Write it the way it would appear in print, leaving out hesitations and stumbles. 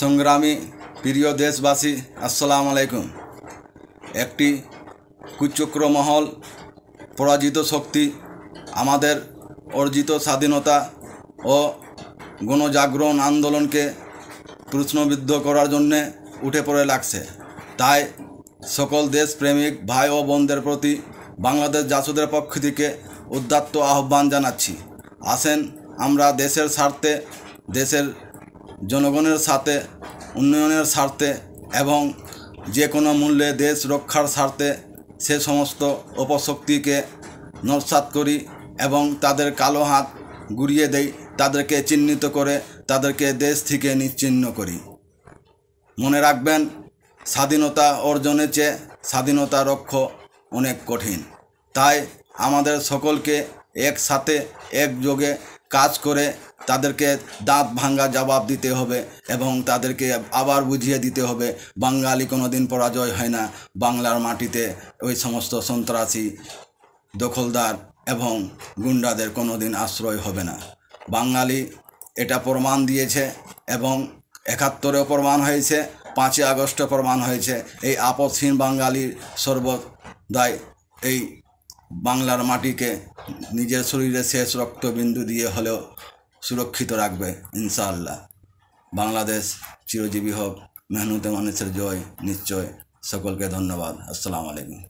সংগ্রামী প্রিয় দেশবাসী, আসসালামু আলাইকুম। একটি কুচক্র মহল, পরাজিত শক্তি আমাদের অর্জিত স্বাধীনতা ও গণজাগরণ আন্দোলনকে প্রশ্নবিদ্ধ করার জন্যে উঠে পড়ে লাগছে। তাই সকল দেশপ্রেমিক ভাই ও বোনদের প্রতি বাংলাদেশ জাসদের পক্ষ থেকে উদাত্ত আহ্বান জানাচ্ছি। আসেন আমরা দেশের স্বার্থে, দেশের জনগণের সাথে, উন্নয়নের স্বার্থে এবং যে কোনো মূল্যে দেশ রক্ষার স্বার্থে সে সমস্ত অপশক্তিকে নস্যাৎ করি এবং তাদের কালো হাত গুড়িয়ে দেই, তাদেরকে চিহ্নিত করে তাদেরকে দেশ থেকে নিশ্চিহ্ন করি। মনে রাখবেন, স্বাধীনতা অর্জনের চেয়ে স্বাধীনতা রক্ষা অনেক কঠিন। তাই আমাদের সকলকে একসাথে একযোগে কাজ করে তাদেরকে দাঁত ভাঙ্গা জবাব দিতে হবে এবং তাদেরকে আবার বুঝিয়ে দিতে হবে বাঙালি কোনো দিন পরাজয় হয় না। বাংলার মাটিতে ওই সমস্ত সন্ত্রাসী, দখলদার এবং গুন্ডাদের কোনো দিন আশ্রয় হবে না। বাঙালি এটা প্রমাণ দিয়েছে এবং ৭১-এও প্রমাণ হয়েছে, ৫ই আগস্টে প্রমাণ হয়েছে। এই আপসহীন বাঙালির সর্বদাই এই বাংলার মাটিকে নিজের শরীরে শেষ রক্তবিন্দু দিয়ে হলেও সুরক্ষিত রাখবে ইনশাআল্লাহ। বাংলাদেশ চিরজীবী হোক, মেহনতে মানুষের জয় নিশ্চয়। সকলকে ধন্যবাদ। আসসালামু আলাইকুম।